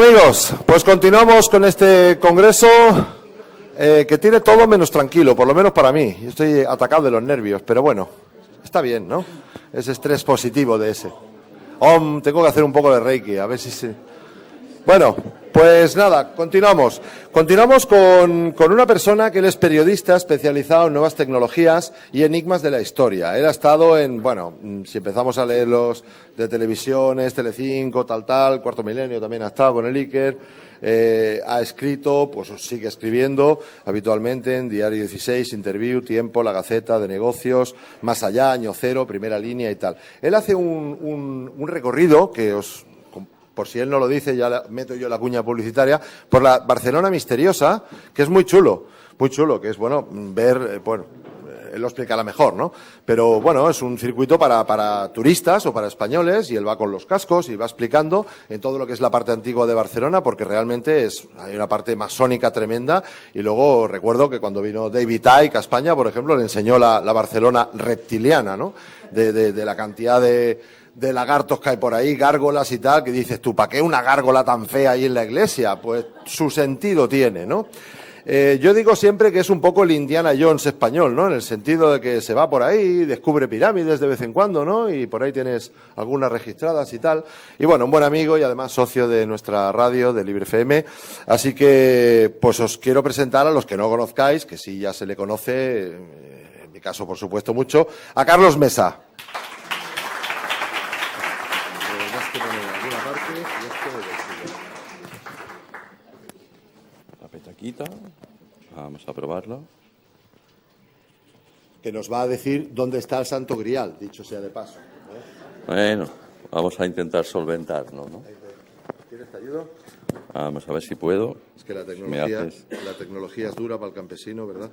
amigos, pues continuamos con este congreso que tiene todo menos tranquilo, por lo menos para mí. Yo estoy atacado de los nervios, pero bueno, está bien, ¿no? Es estrés positivo de ese. Tengo que hacer un poco de Reiki, a ver si se... Bueno, pues nada, continuamos. Continuamos con una persona que él es periodista especializado en nuevas tecnologías y enigmas de la historia. Él ha estado en, bueno, si empezamos a leer los de televisiones, Telecinco, tal, Cuarto Milenio también ha estado con el Iker, ha escrito, pues sigue escribiendo habitualmente en Diario 16, Interview, Tiempo, La Gaceta de Negocios, Más Allá, Año Cero, Primera Línea y tal. Él hace un recorrido que por si él no lo dice, ya meto yo la cuña publicitaria, por la Barcelona misteriosa, que es muy chulo, que es bueno ver, él lo explicará mejor, ¿no? Pero bueno, es un circuito para turistas o para españoles y él va con los cascos y va explicando en todo lo que es la parte antigua de Barcelona, porque realmente hay una parte masónica tremenda. Y luego recuerdo que cuando vino David Icke a España, por ejemplo, le enseñó la Barcelona reptiliana, ¿no? De la cantidad de lagartos que hay por ahí, gárgolas y tal, que dices tú, ¿para qué una gárgola tan fea ahí en la iglesia? Pues su sentido tiene, ¿no? Yo digo siempre que es un poco el Indiana Jones español, ¿no? En el sentido de que se va por ahí, descubre pirámides de vez en cuando, ¿no? Y por ahí tienes algunas registradas y tal. Y bueno, un buen amigo y además socio de nuestra radio, de Libre FM. Así que, pues os quiero presentar a los que no conozcáis, que sí ya se le conoce, en mi caso, por supuesto, mucho, a Carlos Mesa. La petaquita, vamos a probarlo. Que nos va a decir dónde está el Santo Grial, dicho sea de paso. Bueno, vamos a intentar solventarlo, ¿no? ¿Quieres te ayudo? Vamos a ver si puedo. Es que la tecnología es dura para el campesino, ¿verdad?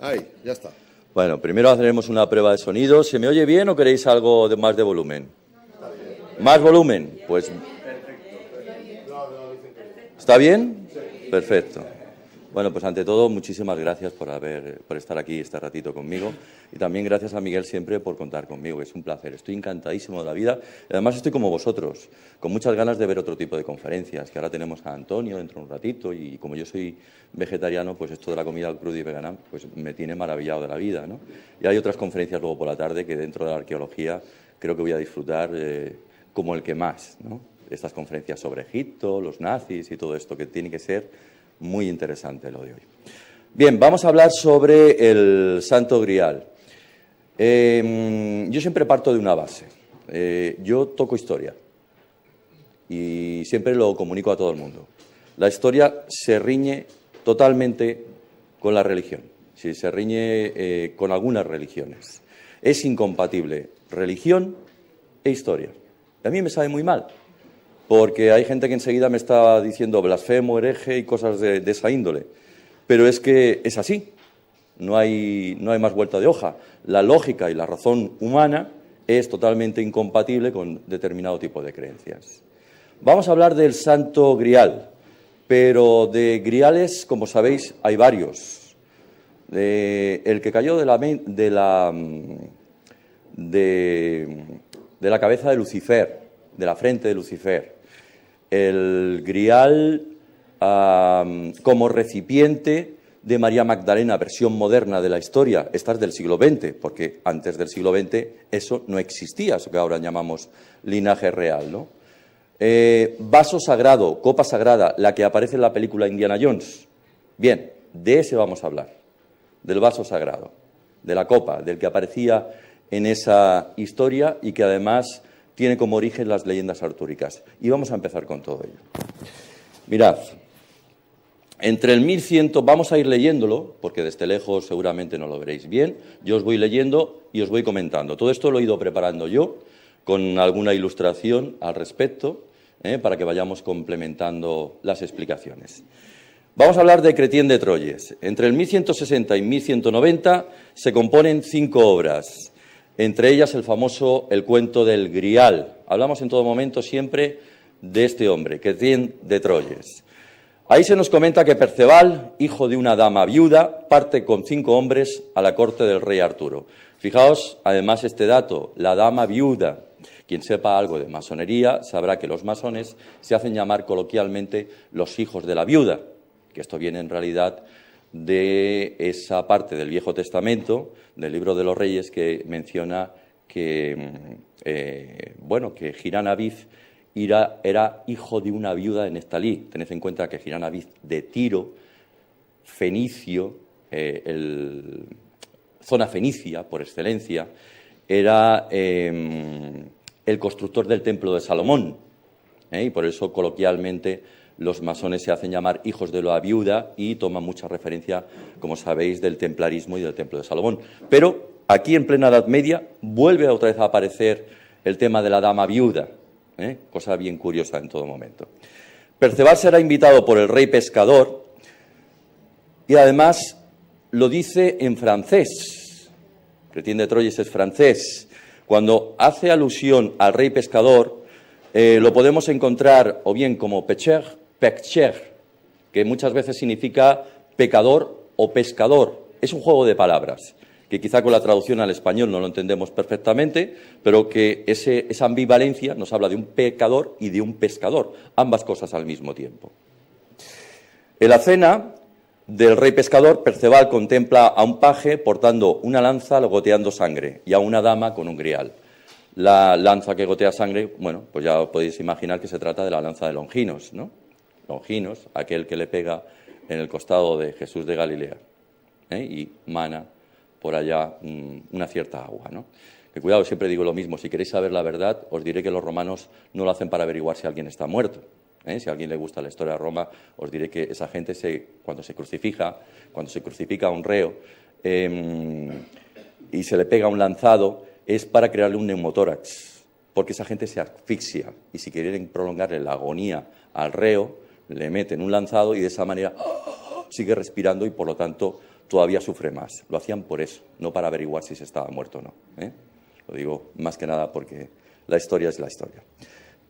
Ahí, ya está. Bueno, primero haremos una prueba de sonido. ¿Se me oye bien o queréis algo más de volumen? ¿Más volumen? Pues... ¿Está bien? Perfecto. Bueno, pues ante todo, muchísimas gracias por estar aquí este ratito conmigo. Y también gracias a Miguel siempre por contar conmigo. Es un placer. Estoy encantadísimo de la vida. Y además estoy como vosotros, con muchas ganas de ver otro tipo de conferencias, que ahora tenemos a Antonio dentro de un ratito. Y como yo soy vegetariano, pues esto de la comida cruda y vegana pues me tiene maravillado de la vida, ¿no? Y hay otras conferencias luego por la tarde que dentro de la arqueología creo que voy a disfrutar como el que más, ¿no? Estas conferencias sobre Egipto, los nazis y todo esto, que tiene que ser muy interesante lo de hoy. Bien, vamos a hablar sobre el Santo Grial. Yo siempre parto de una base. Yo toco historia y siempre lo comunico a todo el mundo. La historia se riñe totalmente con la religión, sí, se riñe con algunas religiones. Es incompatible religión e historia. A mí me sabe muy mal, porque hay gente que enseguida me está diciendo blasfemo, hereje y cosas de esa índole. Pero es que es así, no hay más vuelta de hoja. La lógica y la razón humana es totalmente incompatible con determinado tipo de creencias. Vamos a hablar del Santo Grial, pero de griales, como sabéis, hay varios. El que cayó de la cabeza de Lucifer, de la frente de Lucifer. El Grial como recipiente de María Magdalena, versión moderna de la historia. Esta es del siglo XX, porque antes del siglo XX eso no existía, eso que ahora llamamos linaje real, ¿no? Vaso sagrado, copa sagrada, la que aparece en la película Indiana Jones. Bien, de ese vamos a hablar, del vaso sagrado, de la copa, del que aparecía en esa historia y que además tiene como origen las leyendas artúricas. Y vamos a empezar con todo ello. Mirad, entre el 1100, vamos a ir leyéndolo, porque desde lejos seguramente no lo veréis bien. Yo os voy leyendo y os voy comentando. Todo esto lo he ido preparando yo, con alguna ilustración al respecto, para que vayamos complementando las explicaciones. Vamos a hablar de Chrétien de Troyes. Entre el 1160 y 1190 se componen 5 obras. Entre ellas el famoso El cuento del Grial. Hablamos en todo momento siempre de este hombre, Chrétien de Troyes. Ahí se nos comenta que Perceval, hijo de una dama viuda, parte con 5 hombres a la corte del rey Arturo. Fijaos, además, este dato, la dama viuda, Quien sepa algo de masonería sabrá que los masones se hacen llamar coloquialmente los hijos de la viuda, que esto viene en realidad de esa parte del Viejo Testamento, del Libro de los Reyes, que menciona que, que Girán Aviv era hijo de una viuda de Neftalí. Tened en cuenta que Girán Aviv de Tiro, fenicio, zona fenicia por excelencia, era el constructor del Templo de Salomón, y por eso coloquialmente los masones se hacen llamar hijos de la viuda y toman mucha referencia, como sabéis, del templarismo y del Templo de Salomón. Pero aquí, en plena Edad Media, vuelve otra vez a aparecer el tema de la dama viuda, cosa bien curiosa en todo momento. Perceval será invitado por el rey pescador y además lo dice en francés. Chrétien de Troyes es francés. Cuando hace alusión al rey pescador, lo podemos encontrar o bien como pêcheur, que muchas veces significa pecador o pescador. Es un juego de palabras, que quizá con la traducción al español no lo entendemos perfectamente, pero que esa ambivalencia nos habla de un pecador y de un pescador, ambas cosas al mismo tiempo. En la cena del rey pescador, Perceval contempla a un paje portando una lanza goteando sangre y a una dama con un grial. La lanza que gotea sangre, bueno, pues ya os podéis imaginar que se trata de la lanza de Longinos, ¿no? Longinos, aquel que le pega en el costado de Jesús de Galilea, y mana por allá una cierta agua, ¿no? Que cuidado, siempre digo lo mismo, si queréis saber la verdad, os diré que los romanos no lo hacen para averiguar si alguien está muerto. Si a alguien le gusta la historia de Roma, os diré que esa gente, cuando se crucifica a un reo y se le pega un lanzado, es para crearle un neumotórax, porque esa gente se asfixia y si quieren prolongarle la agonía al reo, le meten un lanzado y de esa manera sigue respirando y por lo tanto todavía sufre más. Lo hacían por eso, no para averiguar si se estaba muerto o no. Lo digo más que nada porque la historia es la historia.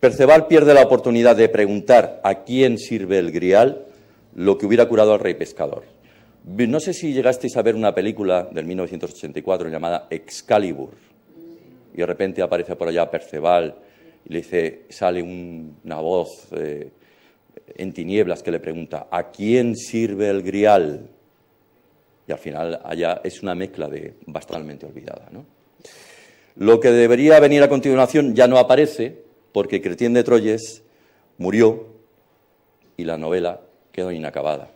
Perceval pierde la oportunidad de preguntar a quién sirve el grial, lo que hubiera curado al rey pescador. No sé si llegasteis a ver una película del 1984 llamada Excalibur, y de repente aparece por allá Perceval y le dice, sale una voz en tinieblas que le pregunta, ¿a quién sirve el grial? Y al final allá es una mezcla de bastante olvidada, ¿no? Lo que debería venir a continuación ya no aparece, porque Chrétien de Troyes murió y la novela quedó inacabada.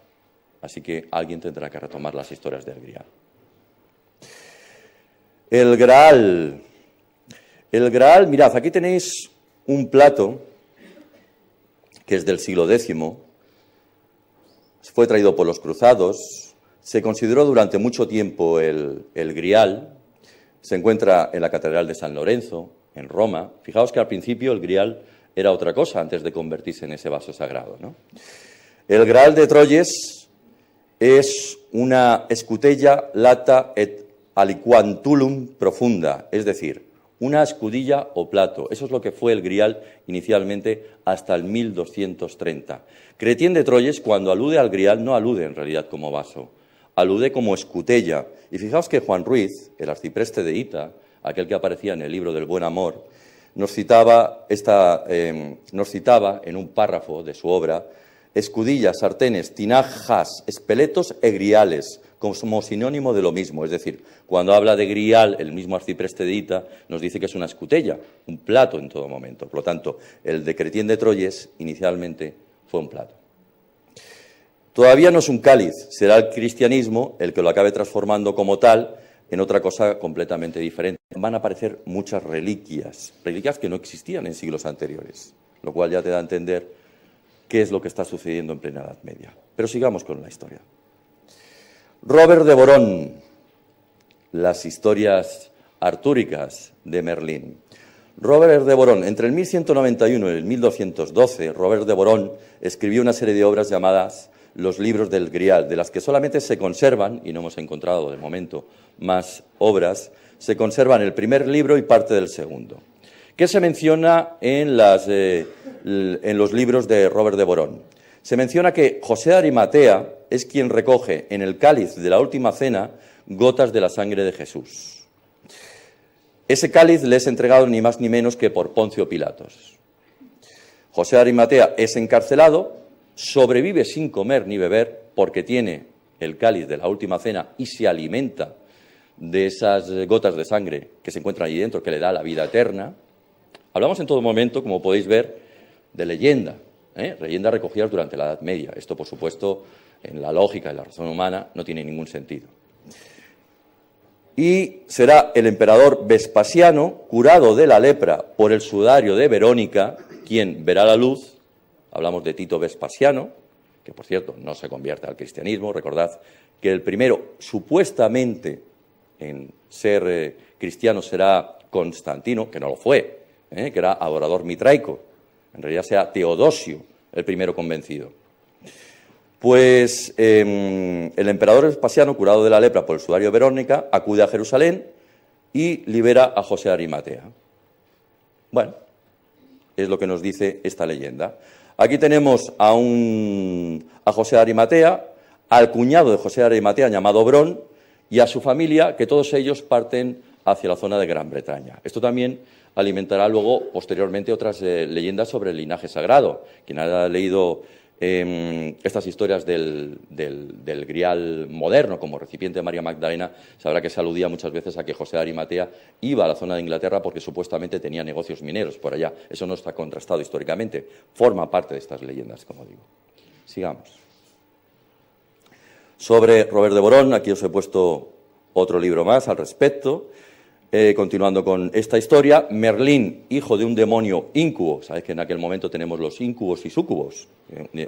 Así que alguien tendrá que retomar las historias del Grial. El Graal. El Graal, mirad, aquí tenéis un plato que es del siglo X, fue traído por los cruzados, se consideró durante mucho tiempo el Grial, se encuentra en la Catedral de San Lorenzo, en Roma. Fijaos que al principio el grial era otra cosa antes de convertirse en ese vaso sagrado, ¿no? El Graal de Troyes es una escutella lata et aliquantulum profunda, es decir, una escudilla o plato. Eso es lo que fue el grial inicialmente hasta el 1230. Chrétien de Troyes, cuando alude al grial, no alude en realidad como vaso, alude como escutella. Y fijaos que Juan Ruiz, el arcipreste de Hita, aquel que aparecía en el libro del Buen Amor, nos citaba en un párrafo de su obra escudillas, sartenes, tinajas, espeletos e griales, como sinónimo de lo mismo. Es decir, cuando habla de grial, el mismo arcipreste de Hita nos dice que es una escutella, un plato en todo momento. Por lo tanto, el de Chrétien de Troyes inicialmente fue un plato. Todavía no es un cáliz, será el cristianismo el que lo acabe transformando como tal en otra cosa completamente diferente. Van a aparecer muchas reliquias que no existían en siglos anteriores, lo cual ya te da a entender qué es lo que está sucediendo en plena Edad Media. Pero sigamos con la historia. Robert de Borón, las historias artúricas de Merlín. Robert de Borón, entre el 1191 y el 1212, Robert de Borón escribió una serie de obras llamadas Los libros del Grial, de las que solamente se conservan, y no hemos encontrado de momento más obras, se conservan el primer libro y parte del segundo. ¿Qué se menciona en los libros de Robert de Borón? Se menciona que José de Arimatea es quien recoge en el cáliz de la última cena gotas de la sangre de Jesús. ese cáliz le es entregado ni más ni menos que por Poncio Pilatos. José de Arimatea es encarcelado, sobrevive sin comer ni beber porque tiene el cáliz de la última cena y se alimenta de esas gotas de sangre que se encuentran allí dentro, que le da la vida eterna. Hablamos en todo momento, como podéis ver, de leyenda, leyendas recogidas durante la Edad Media. Esto, por supuesto, en la lógica y la razón humana no tiene ningún sentido. Y será el emperador Vespasiano, curado de la lepra por el sudario de Verónica, quien verá la luz. Hablamos de Tito Vespasiano, que por cierto no se convierte al cristianismo. Recordad que el primero supuestamente en ser cristiano será Constantino, que no lo fue, que era adorador mitraico. En realidad será Teodosio el primero convencido. Pues el emperador Vespasiano, curado de la lepra por el sudario de Verónica, acude a Jerusalén y libera a José de Arimatea. Bueno, es lo que nos dice esta leyenda. Aquí tenemos a José de Arimatea, al cuñado de José de Arimatea llamado Brón y a su familia, que todos ellos parten hacia la zona de Gran Bretaña. Esto también alimentará luego, posteriormente, otras leyendas sobre el linaje sagrado. Quien haya leído estas historias del grial moderno como recipiente de María Magdalena sabrá que se aludía muchas veces a que José de Arimatea iba a la zona de Inglaterra porque supuestamente tenía negocios mineros por allá. Eso no está contrastado históricamente, forma parte de estas leyendas, como digo. Sigamos. Sobre Robert de Borón, aquí os he puesto otro libro más al respecto. Continuando con esta historia, Merlín, hijo de un demonio íncubo, sabéis que en aquel momento tenemos los íncubos y súcubos,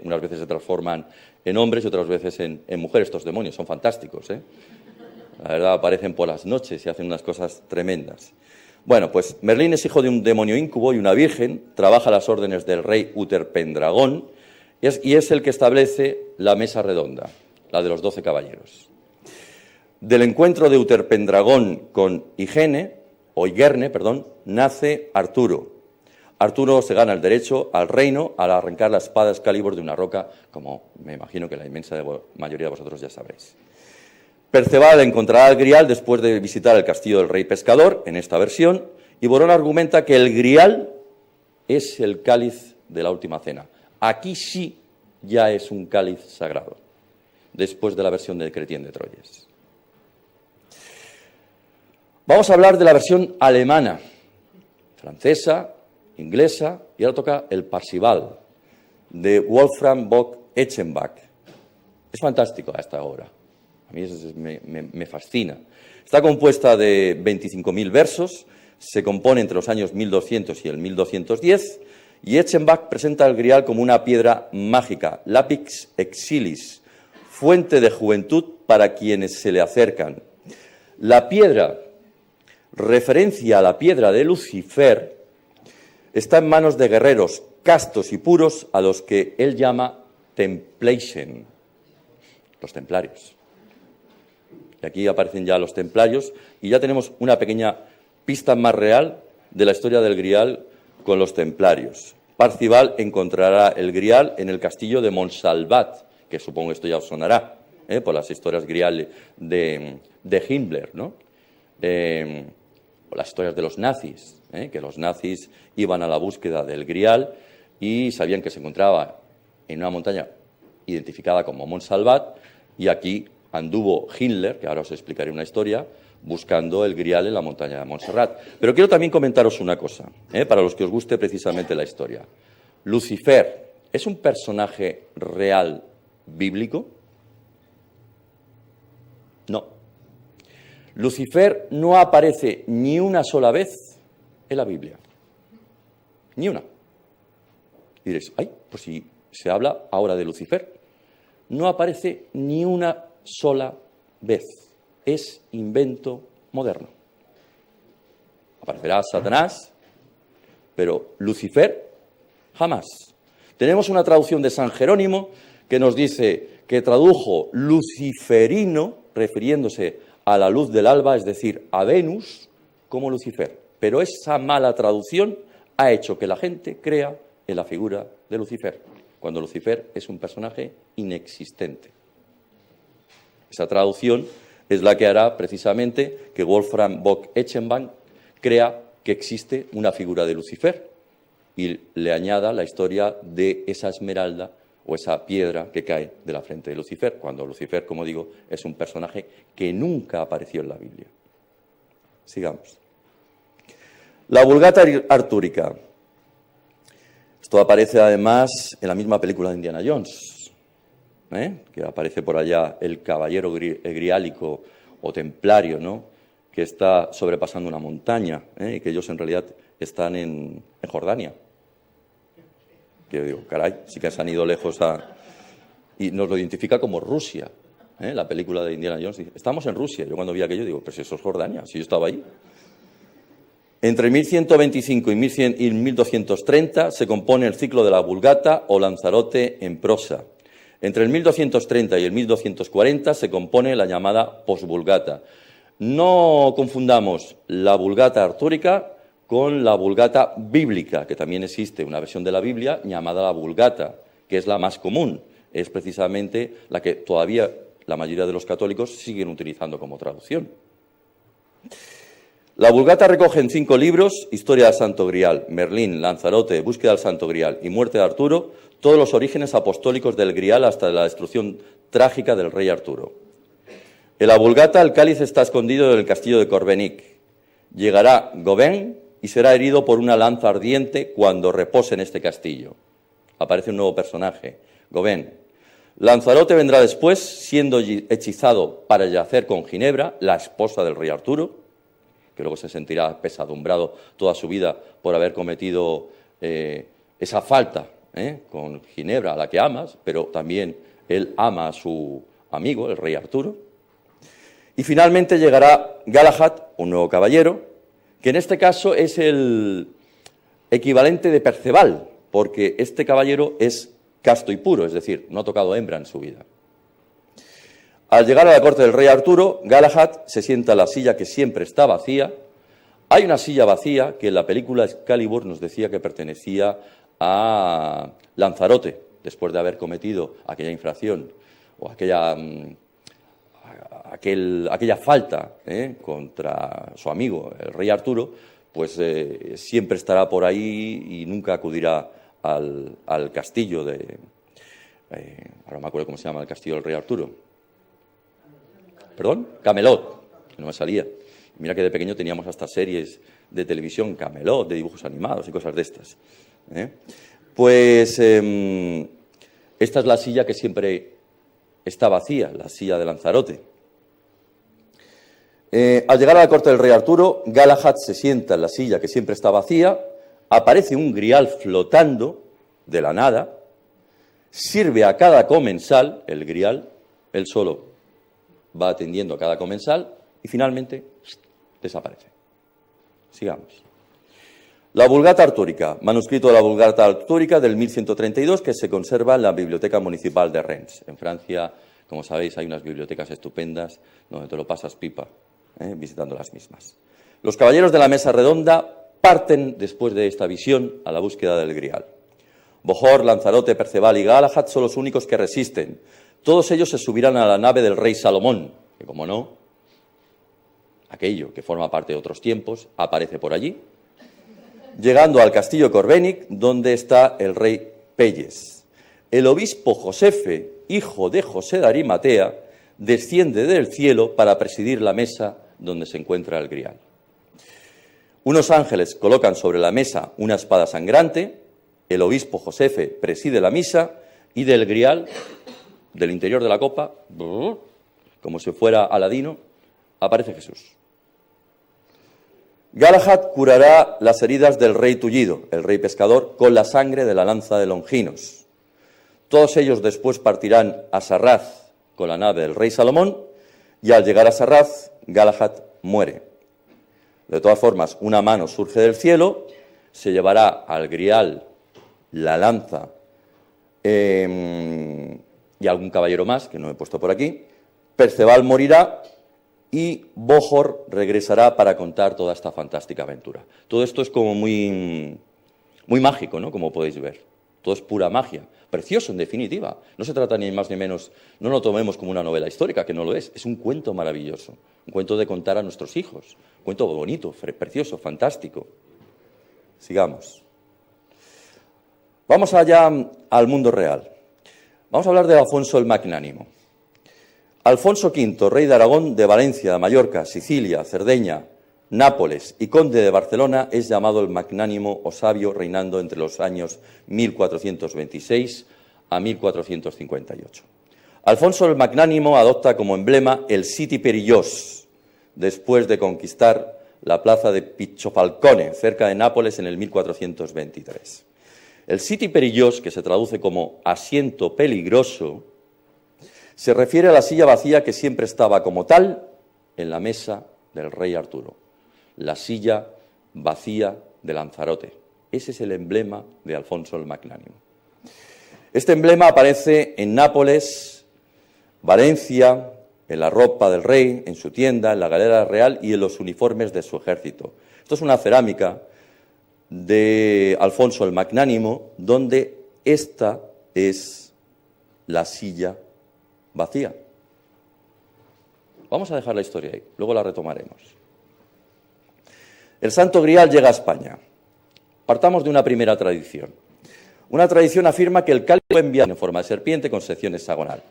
unas veces se transforman en hombres y otras veces en mujeres. Estos demonios son fantásticos, la verdad, aparecen por las noches y hacen unas cosas tremendas. Bueno, pues Merlín es hijo de un demonio íncubo y una virgen, trabaja a las órdenes del rey Uterpendragón y es el que establece la mesa redonda, la de los 12 caballeros. Del encuentro de Uterpendragón con Igerne, nace Arturo. Arturo se gana el derecho al reino al arrancar la espada Excalibur de una roca, como me imagino que la inmensa mayoría de vosotros ya sabréis. Perceval encontrará el Grial después de visitar el castillo del rey pescador, en esta versión, y Borón argumenta que el Grial es el cáliz de la última cena. Aquí sí ya es un cáliz sagrado, después de la versión de Chrétien de Troyes. Vamos a hablar de la versión alemana, francesa, inglesa, y ahora toca el Parzival, de Wolfram Bock Eschenbach. Es fantástico esta obra, a mí me fascina. Está compuesta de 25.000 versos, se compone entre los años 1200 y el 1210, y Eschenbach presenta el Grial como una piedra mágica, lapis exilis, fuente de juventud para quienes se le acercan. La piedra, referencia a la piedra de Lucifer, está en manos de guerreros castos y puros a los que él llama Templeisen, los templarios. Y aquí aparecen ya los templarios y ya tenemos una pequeña pista más real de la historia del Grial con los templarios. Parzival encontrará el Grial en el castillo de Montsalvat, que supongo esto ya os sonará, por las historias Grial de Himmler, ¿no? O las historias de los nazis, que los nazis iban a la búsqueda del Grial y sabían que se encontraba en una montaña identificada como Montsalvat, y aquí anduvo Hitler, que ahora os explicaré una historia, buscando el Grial en la montaña de Montserrat. Pero quiero también comentaros una cosa, para los que os guste precisamente la historia. Lucifer, ¿es un personaje real bíblico? No. Lucifer no aparece ni una sola vez en la Biblia. Ni una. Y diréis, ay, pues si se habla ahora de Lucifer. No aparece ni una sola vez. Es invento moderno. Aparecerá Satanás, pero Lucifer jamás. Tenemos una traducción de San Jerónimo que nos dice que tradujo luciferino, refiriéndose a la luz del alba, es decir, a Venus, como Lucifer. Pero esa mala traducción ha hecho que la gente crea en la figura de Lucifer, cuando Lucifer es un personaje inexistente. Esa traducción es la que hará precisamente que Wolfram Bock Eschenbach crea que existe una figura de Lucifer y le añada la historia de esa esmeralda o esa piedra que cae de la frente de Lucifer, cuando Lucifer, como digo, es un personaje que nunca apareció en la Biblia. Sigamos. La Vulgata artúrica. Esto aparece además en la misma película de Indiana Jones, que aparece por allá el caballero griálico o templario, ¿no?, que está sobrepasando una montaña, y que ellos en realidad están en Jordania. Que yo digo, caray, sí que se han ido lejos y nos lo identifica como Rusia, la película de Indiana Jones. Dice, estamos en Rusia. Yo cuando vi aquello digo, pues eso es Jordania, si yo estaba ahí. Entre 1125 y 1230 se compone el ciclo de la Vulgata o Lanzarote en prosa. Entre el 1230 y el 1240 se compone la llamada posvulgata. No confundamos la Vulgata artúrica con la Vulgata bíblica, que también existe una versión de la Biblia llamada la Vulgata, que es la más común. Es precisamente la que todavía la mayoría de los católicos siguen utilizando como traducción. La Vulgata recoge en 5 libros, Historia del Santo Grial, Merlín, Lanzarote, Búsqueda del Santo Grial y Muerte de Arturo, todos los orígenes apostólicos del Grial hasta la destrucción trágica del rey Arturo. En la Vulgata el cáliz está escondido en el castillo de Corbenic. Llegará Gawain y será herido por una lanza ardiente cuando repose en este castillo. Aparece un nuevo personaje, Gawain. Lanzarote vendrá después, siendo hechizado para yacer con Ginebra, la esposa del rey Arturo, que luego se sentirá pesadumbrado toda su vida por haber cometido esa falta con Ginebra, a la que amas, pero también él ama a su amigo, el rey Arturo. Y finalmente llegará Galahad, un nuevo caballero, que en este caso es el equivalente de Perceval, porque este caballero es casto y puro, es decir, no ha tocado hembra en su vida. Al llegar a la corte del rey Arturo, Galahad se sienta en la silla que siempre está vacía. Hay una silla vacía que en la película Excalibur nos decía que pertenecía a Lanzarote, después de haber cometido aquella infracción o aquella falta contra su amigo, el rey Arturo, pues siempre estará por ahí y nunca acudirá al castillo de... ahora me acuerdo cómo se llama el castillo del rey Arturo. ¿Perdón? Camelot, que no me salía. Mira que de pequeño teníamos hasta series de televisión, Camelot, de dibujos animados y cosas de estas. Pues esta es la silla que siempre está vacía, la silla de Lanzarote. Al llegar a la corte del rey Arturo, Galahad se sienta en la silla que siempre está vacía, aparece un grial flotando de la nada, sirve a cada comensal, el grial, él solo va atendiendo a cada comensal y finalmente desaparece. Sigamos. La Vulgata artúrica, manuscrito de la Vulgata artúrica del 1132 que se conserva en la Biblioteca Municipal de Rennes. En Francia, como sabéis, hay unas bibliotecas estupendas donde te lo pasas pipa, visitando las mismas. Los caballeros de la mesa redonda parten después de esta visión a la búsqueda del Grial. Bohor, Lanzarote, Perceval y Galahad son los únicos que resisten. Todos ellos se subirán a la nave del rey Salomón, que como no, aquello que forma parte de otros tiempos, aparece por allí, llegando al castillo Corbenic, donde está el rey Pelles. El obispo Josefe, hijo de José de Arimatea, desciende del cielo para presidir la mesa donde se encuentra el Grial. Unos ángeles colocan sobre la mesa una espada sangrante, el obispo Josefe preside la misa y del Grial, del interior de la copa, como si fuera Aladino, aparece Jesús. Galahad curará las heridas del rey tullido, el rey pescador, con la sangre de la lanza de Longinos. Todos ellos después partirán a Sarraz con la nave del rey Salomón y al llegar a Sarraz, Galahad muere. De todas formas, una mano surge del cielo, se llevará al Grial la lanza y algún caballero más, que no he puesto por aquí. Perceval morirá y Bohor regresará para contar toda esta fantástica aventura. Todo esto es como muy mágico, ¿no?, como podéis ver. todo es pura magia. Precioso, en definitiva. No se trata ni más ni menos, no lo tomemos como una novela histórica, que no lo es un cuento maravilloso, un cuento de contar a nuestros hijos, un cuento bonito, precioso, fantástico. Sigamos. Vamos allá al mundo real. Vamos a hablar de Alfonso el Magnánimo. Alfonso V, rey de Aragón, de Valencia, Mallorca, Sicilia, Cerdeña, Nápoles y conde de Barcelona, es llamado el Magnánimo o Sabio, reinando entre los años 1426 a 1458. Alfonso el Magnánimo adopta como emblema el Siti Perillós, después de conquistar la plaza de Pichofalcone, cerca de Nápoles, en el 1423. El Siti Perillós, que se traduce como asiento peligroso, se refiere a la silla vacía que siempre estaba como tal en la mesa del rey Arturo. La silla vacía de Lanzarote. Ese es el emblema de Alfonso el Magnánimo. Este emblema aparece en Nápoles, Valencia, en la ropa del rey, en su tienda, en la galera real y en los uniformes de su ejército. Esto es una cerámica de Alfonso el Magnánimo, donde esta es la silla vacía. Vamos a dejar la historia ahí, luego la retomaremos. El Santo Grial llega a España. Partamos de una primera tradición. Una tradición afirma que el cáliz fue enviado en forma de serpiente con sección hexagonal.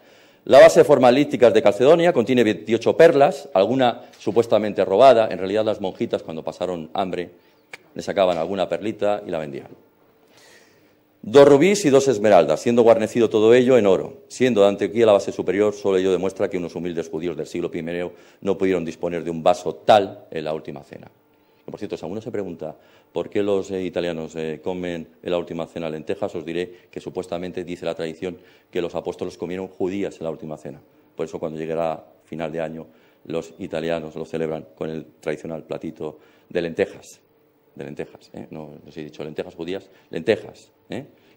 La base formalística de Calcedonia contiene 28 perlas, alguna supuestamente robada. En realidad las monjitas, cuando pasaron hambre, le sacaban alguna perlita y la vendían. 2 rubíes y 2 esmeraldas, siendo guarnecido todo ello en oro. Siendo de Antioquía la base superior, solo ello demuestra que unos humildes judíos del siglo I no pudieron disponer de un vaso tal en la última cena. Por cierto, si alguno se pregunta por qué los italianos comen en la última cena lentejas, os diré que supuestamente dice la tradición que los apóstoles comieron judías en la última cena. Por eso cuando llegará final de año, los italianos lo celebran con el tradicional platito de lentejas. De lentejas, no os he dicho lentejas judías, lentejas.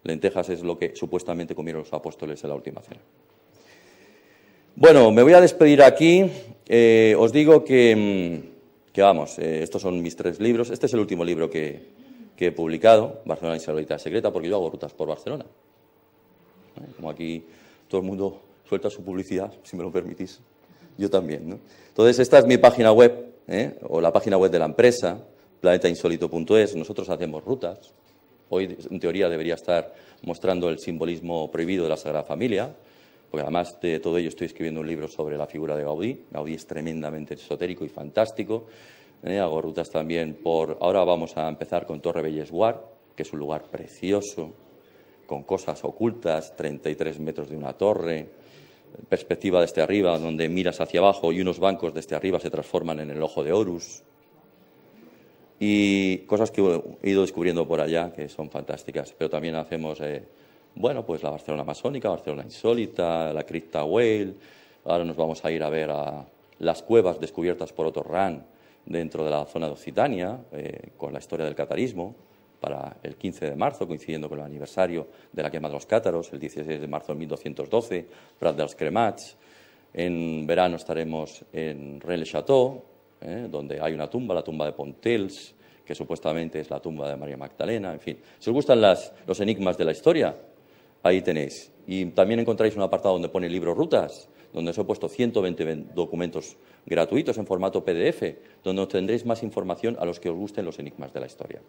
Lentejas es lo que supuestamente comieron los apóstoles en la última cena. Bueno, me voy a despedir aquí. Os digo que vamos, estos son mis 3 libros. Este es el último libro que he publicado, Barcelona Insólita Secreta, porque yo hago rutas por Barcelona. Como aquí todo el mundo suelta su publicidad, si me lo permitís, yo también, ¿no? Entonces, esta es mi página web, o la página web de la empresa, planetainsólito.es. Nosotros hacemos rutas. Hoy, en teoría, debería estar mostrando el simbolismo prohibido de la Sagrada Familia, porque además de todo ello estoy escribiendo un libro sobre la figura de Gaudí. Gaudí es tremendamente esotérico y fantástico. Hago rutas también ahora vamos a empezar con Torre Bellesguard, que es un lugar precioso, con cosas ocultas, 33 metros de una torre, perspectiva desde arriba, donde miras hacia abajo y unos bancos desde arriba se transforman en el ojo de Horus. Y cosas que he ido descubriendo por allá, que son fantásticas. Pero también hacemos, pues la Barcelona Masónica, Barcelona Insólita, la Cripta Whale. Ahora nos vamos a ir a ver a las cuevas descubiertas por Otto Rahn dentro de la zona de Occitania, con la historia del catarismo, para el 15 de marzo, coincidiendo con el aniversario de la quema de los cátaros, el 16 de marzo de 1212, Prat dels Cremats. En verano estaremos en Rennes-le-Château, donde hay una tumba, la tumba de Pontels, que supuestamente es la tumba de María Magdalena. En fin, si os gustan los enigmas de la historia, ahí tenéis. Y también encontráis un apartado donde pone libro rutas, donde os he puesto 120 documentos gratuitos en formato PDF, donde obtendréis más información a los que os gusten los enigmas de la historia.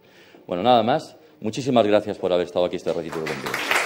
Bueno, nada más. Muchísimas gracias por haber estado aquí este ratito conmigo.